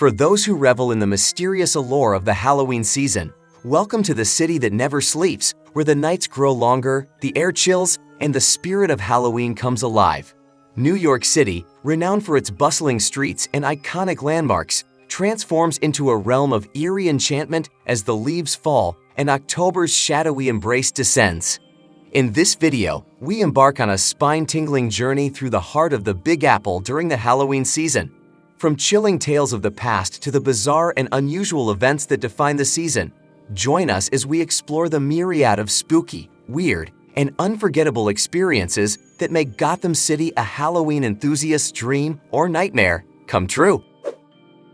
For those who revel in the mysterious allure of the Halloween season, welcome to the city that never sleeps, where the nights grow longer, the air chills, and the spirit of Halloween comes alive. New York City, renowned for its bustling streets and iconic landmarks, transforms into a realm of eerie enchantment as the leaves fall and October's shadowy embrace descends. In this video, we embark on a spine-tingling journey through the heart of the Big Apple during the Halloween season. From chilling tales of the past to the bizarre and unusual events that define the season, join us as we explore the myriad of spooky, weird, and unforgettable experiences that make Gotham City a Halloween enthusiast's dream or nightmare come true.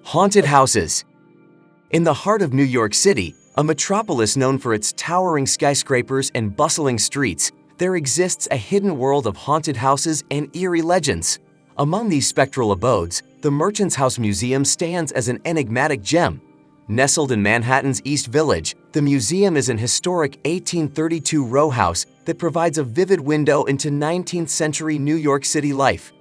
Haunted houses. In the heart of New York City, a metropolis known for its towering skyscrapers and bustling streets, there exists a hidden world of haunted houses and eerie legends. Among these spectral abodes, the Merchants House Museum stands as an enigmatic gem. Nestled in Manhattan's East Village, the museum is an historic 1832 row house that provides a vivid window into 19th century New York City life.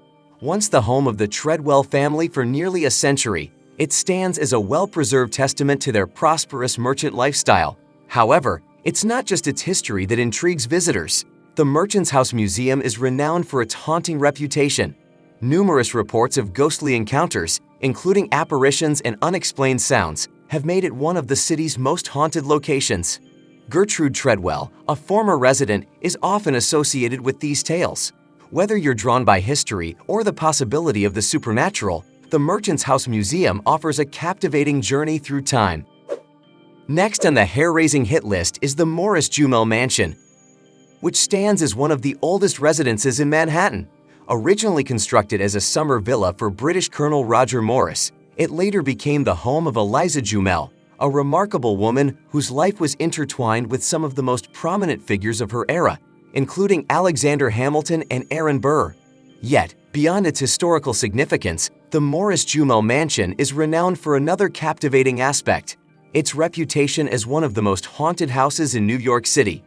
Once the home of the Treadwell family for nearly a century, it stands as a well-preserved testament to their prosperous merchant lifestyle. However, it's not just its history that intrigues visitors. The Merchants House Museum is renowned for its haunting reputation. Numerous reports of ghostly encounters, including apparitions and unexplained sounds, have made it one of the city's most haunted locations. Gertrude Treadwell, a former resident, is often associated with these tales. Whether you're drawn by history or the possibility of the supernatural, the Merchants House Museum offers a captivating journey through time. Next on the hair-raising hit list is the Morris Jumel Mansion, which stands as one of the oldest residences in Manhattan. Originally constructed as a summer villa for British Colonel Roger Morris, it later became the home of Eliza Jumel, a remarkable woman whose life was intertwined with some of the most prominent figures of her era, including Alexander Hamilton and Aaron Burr. Yet, beyond its historical significance, the Morris Jumel Mansion is renowned for another captivating aspect: its reputation as one of the most haunted houses in New York City.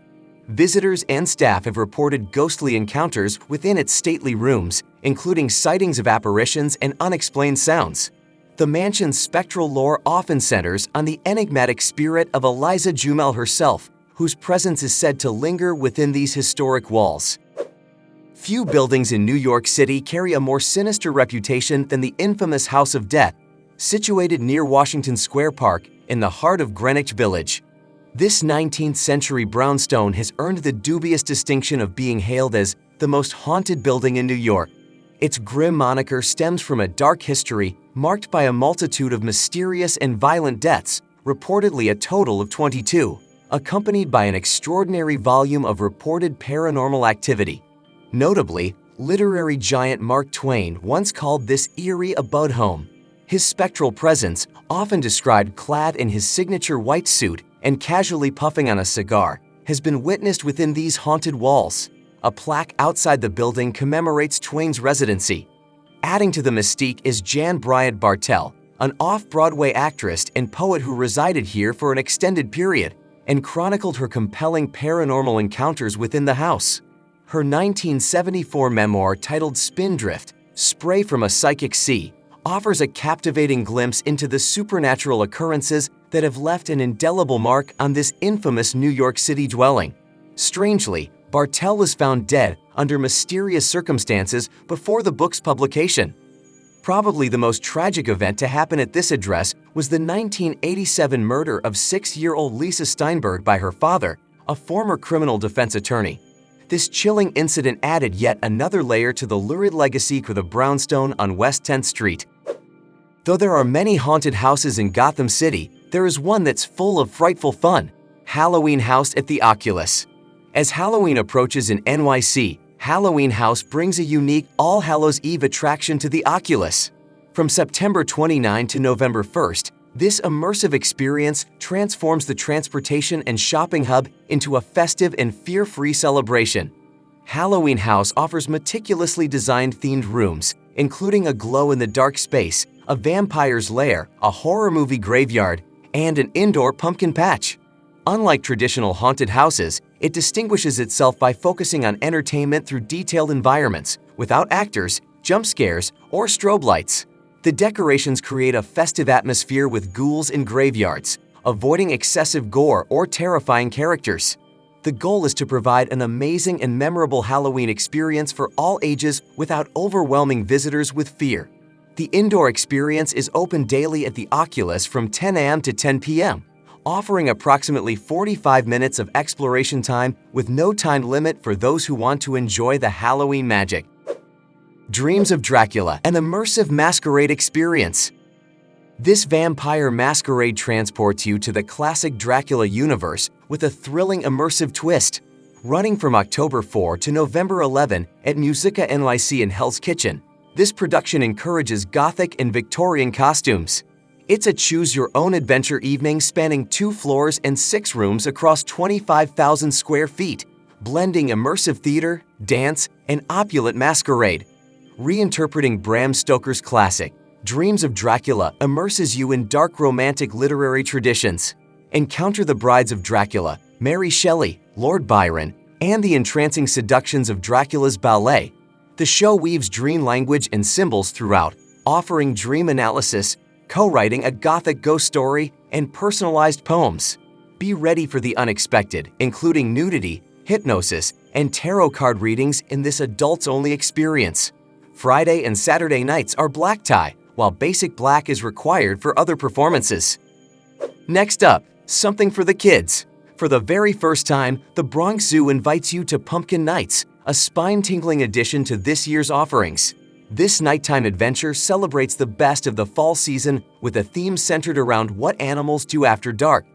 Visitors and staff have reported ghostly encounters within its stately rooms, including sightings of apparitions and unexplained sounds. The mansion's spectral lore often centers on the enigmatic spirit of Eliza Jumel herself, whose presence is said to linger within these historic walls. Few buildings in New York City carry a more sinister reputation than the infamous House of Death, situated near Washington Square Park in the heart of Greenwich Village. This 19th century brownstone has earned the dubious distinction of being hailed as the most haunted building in New York. Its grim moniker stems from a dark history marked by a multitude of mysterious and violent deaths, reportedly a total of 22, accompanied by an extraordinary volume of reported paranormal activity. Notably, literary giant Mark Twain once called this eerie abode home. His spectral presence, often described clad in his signature white suit and casually puffing on a cigar, has been witnessed within these haunted walls. A plaque outside the building commemorates Twain's residency. Adding to the mystique is Jan Bryant Bartell, an off-Broadway actress and poet who resided here for an extended period and chronicled her compelling paranormal encounters within the house. Her 1974 memoir titled Spindrift, Spray from a Psychic Sea, offers a captivating glimpse into the supernatural occurrences that have left an indelible mark on this infamous New York City dwelling. Strangely, Bartell was found dead under mysterious circumstances before the book's publication. Probably the most tragic event to happen at this address was the 1987 murder of 6-year-old Lisa Steinberg by her father, a former criminal defense attorney. This chilling incident added yet another layer to the lurid legacy of the brownstone on West 10th Street. Though there are many haunted houses in Gotham City, there is one that's full of frightful fun: Halloween House at the Oculus. As Halloween approaches in NYC, Halloween House brings a unique All Hallows Eve attraction to the Oculus. From September 29 to November 1st, this immersive experience transforms the transportation and shopping hub into a festive and fear-free celebration. Halloween House offers meticulously designed themed rooms, including a glow-in-the-dark space, a vampire's lair, a horror movie graveyard, and an indoor pumpkin patch. Unlike traditional haunted houses, it distinguishes itself by focusing on entertainment through detailed environments, without actors, jump scares, or strobe lights. The decorations create a festive atmosphere with ghouls in graveyards, avoiding excessive gore or terrifying characters. The goal is to provide an amazing and memorable Halloween experience for all ages without overwhelming visitors with fear. The indoor experience is open daily at the Oculus from 10 a.m. to 10 p.m., offering approximately 45 minutes of exploration time with no time limit for those who want to enjoy the Halloween magic. Dreams of Dracula, an immersive masquerade experience. This vampire masquerade transports you to the classic Dracula universe with a thrilling immersive twist. Running from October 4 to November 11 at Musica NYC in Hell's Kitchen, this production encourages Gothic and Victorian costumes. It's a choose-your-own-adventure evening spanning 2 floors and 6 rooms across 25,000 square feet, blending immersive theater, dance, and opulent masquerade. Reinterpreting Bram Stoker's classic, Dreams of Dracula immerses you in dark romantic literary traditions. Encounter the brides of Dracula, Mary Shelley, Lord Byron, and the entrancing seductions of Dracula's ballet. The show weaves dream language and symbols throughout, offering dream analysis, co-writing a Gothic ghost story, and personalized poems. Be ready for the unexpected, including nudity, hypnosis, and tarot card readings in this adults-only experience. Friday and Saturday nights are black tie, while basic black is required for other performances. Next up, something for the kids. For the very first time, the Bronx Zoo invites you to Pumpkin Nights, a spine-tingling addition to this year's offerings. This nighttime adventure celebrates the best of the fall season with a theme centered around what animals do after dark.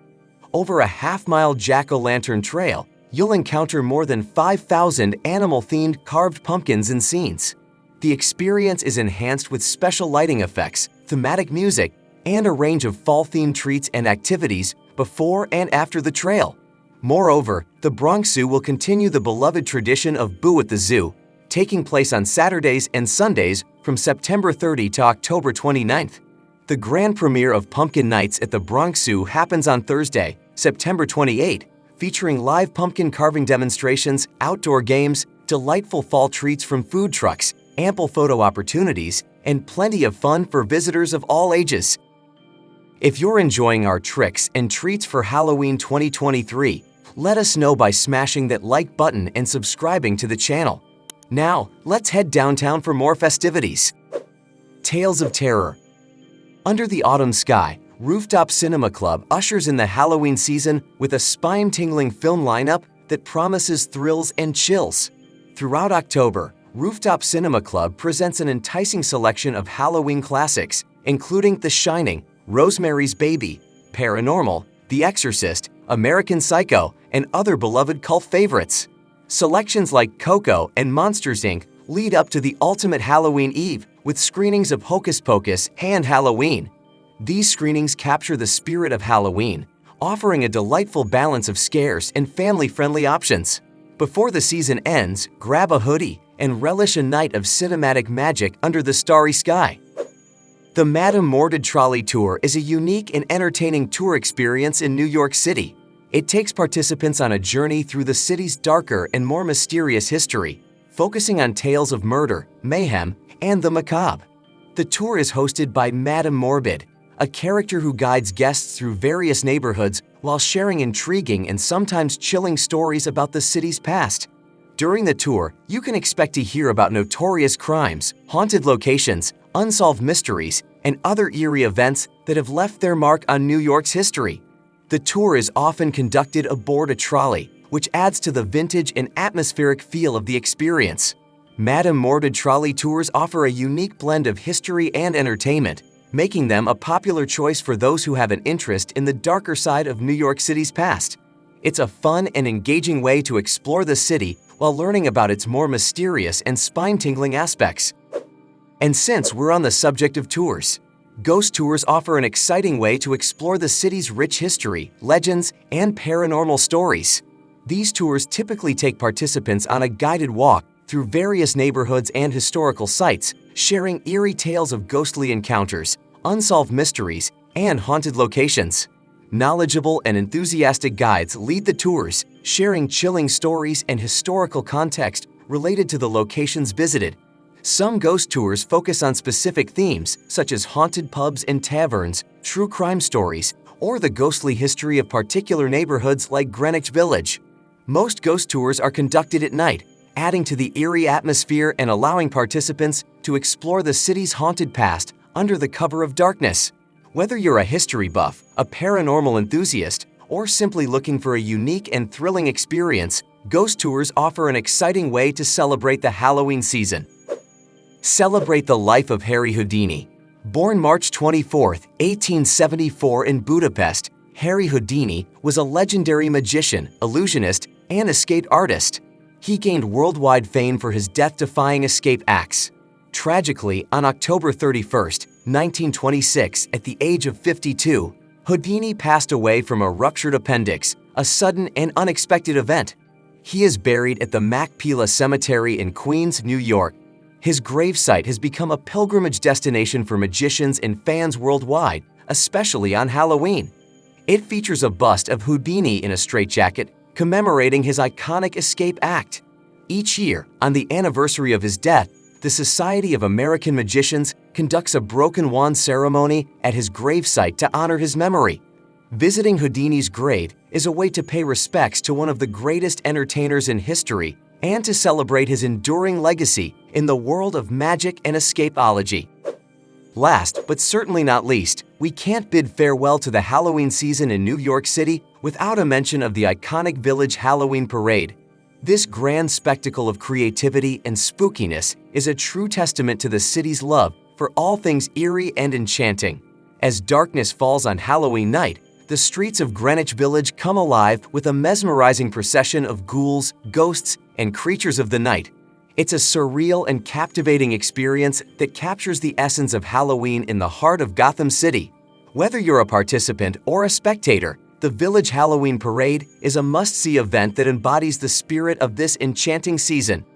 Over a half-mile jack-o'-lantern trail, you'll encounter more than 5,000 animal-themed carved pumpkins and scenes. The experience is enhanced with special lighting effects, thematic music, and a range of fall-themed treats and activities before and after the trail. Moreover, the Bronx Zoo will continue the beloved tradition of Boo at the Zoo, taking place on Saturdays and Sundays from September 30 to October 29th. The grand premiere of Pumpkin Nights at the Bronx Zoo happens on Thursday, September 28, featuring live pumpkin carving demonstrations, outdoor games, delightful fall treats from food trucks, ample photo opportunities, and plenty of fun for visitors of all ages. If you're enjoying our tricks and treats for Halloween 2023, let us know by smashing that like button and subscribing to the channel. Now, let's head downtown for more festivities. Tales of Terror. Under the autumn sky, Rooftop Cinema Club ushers in the Halloween season with a spine-tingling film lineup that promises thrills and chills. Throughout October, Rooftop Cinema Club presents an enticing selection of Halloween classics, including The Shining, Rosemary's Baby, Paranormal, The Exorcist, American Psycho, and other beloved cult favorites. Selections like Coco and Monsters, Inc. lead up to the ultimate Halloween Eve with screenings of Hocus Pocus and Halloween. These screenings capture the spirit of Halloween, offering a delightful balance of scares and family-friendly options. Before the season ends, grab a hoodie and relish a night of cinematic magic under the starry sky. The Madame Morbid Trolley Tour is a unique and entertaining tour experience in New York City. It takes participants on a journey through the city's darker and more mysterious history, focusing on tales of murder, mayhem, and the macabre. The tour is hosted by Madame Morbid, a character who guides guests through various neighborhoods while sharing intriguing and sometimes chilling stories about the city's past. During the tour, you can expect to hear about notorious crimes, haunted locations, unsolved mysteries, and other eerie events that have left their mark on New York's history. The tour is often conducted aboard a trolley, which adds to the vintage and atmospheric feel of the experience. Madame Morbid Trolley Tours offer a unique blend of history and entertainment, making them a popular choice for those who have an interest in the darker side of New York City's past. It's a fun and engaging way to explore the city while learning about its more mysterious and spine-tingling aspects. And since we're on the subject of tours, ghost tours offer an exciting way to explore the city's rich history, legends, and paranormal stories. These tours typically take participants on a guided walk through various neighborhoods and historical sites, sharing eerie tales of ghostly encounters, unsolved mysteries, and haunted locations. Knowledgeable and enthusiastic guides lead the tours, sharing chilling stories and historical context related to the locations visited. Some ghost tours focus on specific themes, such as haunted pubs and taverns, true crime stories, or the ghostly history of particular neighborhoods like Greenwich Village. Most ghost tours are conducted at night, adding to the eerie atmosphere and allowing participants to explore the city's haunted past under the cover of darkness. Whether you're a history buff, a paranormal enthusiast, or simply looking for a unique and thrilling experience, ghost tours offer an exciting way to celebrate the Halloween season. Celebrate the life of Harry Houdini. Born March 24, 1874 in Budapest, Harry Houdini was a legendary magician, illusionist, and escape artist. He gained worldwide fame for his death-defying escape acts. Tragically, on October 31, 1926, at the age of 52, Houdini passed away from a ruptured appendix, a sudden and unexpected event. He is buried at the Machpelah Cemetery in Queens, New York. His gravesite has become a pilgrimage destination for magicians and fans worldwide, especially on Halloween. It features a bust of Houdini in a straitjacket, commemorating his iconic escape act. Each year, on the anniversary of his death, the Society of American Magicians conducts a broken wand ceremony at his gravesite to honor his memory. Visiting Houdini's grave is a way to pay respects to one of the greatest entertainers in history and to celebrate his enduring legacy in the world of magic and escapology. Last, but certainly not least, we can't bid farewell to the Halloween season in New York City without a mention of the iconic Village Halloween Parade. This grand spectacle of creativity and spookiness is a true testament to the city's love for all things eerie and enchanting. As darkness falls on Halloween night, the streets of Greenwich Village come alive with a mesmerizing procession of ghouls, ghosts, and creatures of the night. It's a surreal and captivating experience that captures the essence of Halloween in the heart of Gotham City. Whether you're a participant or a spectator, the Village Halloween Parade is a must-see event that embodies the spirit of this enchanting season.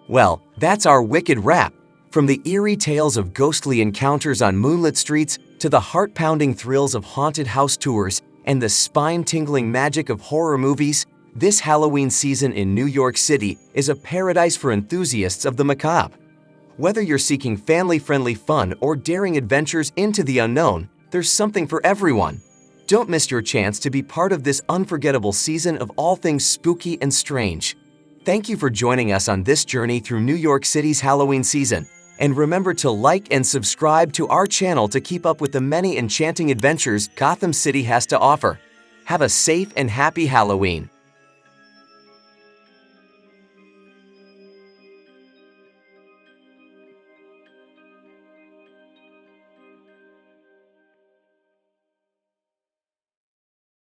Well, that's our wicked wrap. From the eerie tales of ghostly encounters on moonlit streets to the heart-pounding thrills of haunted house tours and the spine-tingling magic of horror movies, this Halloween season in New York City is a paradise for enthusiasts of the macabre. Whether you're seeking family-friendly fun or daring adventures into the unknown, there's something for everyone. Don't miss your chance to be part of this unforgettable season of all things spooky and strange. Thank you for joining us on this journey through New York City's Halloween season. And remember to like and subscribe to our channel to keep up with the many enchanting adventures Gotham City has to offer. Have a safe and happy Halloween!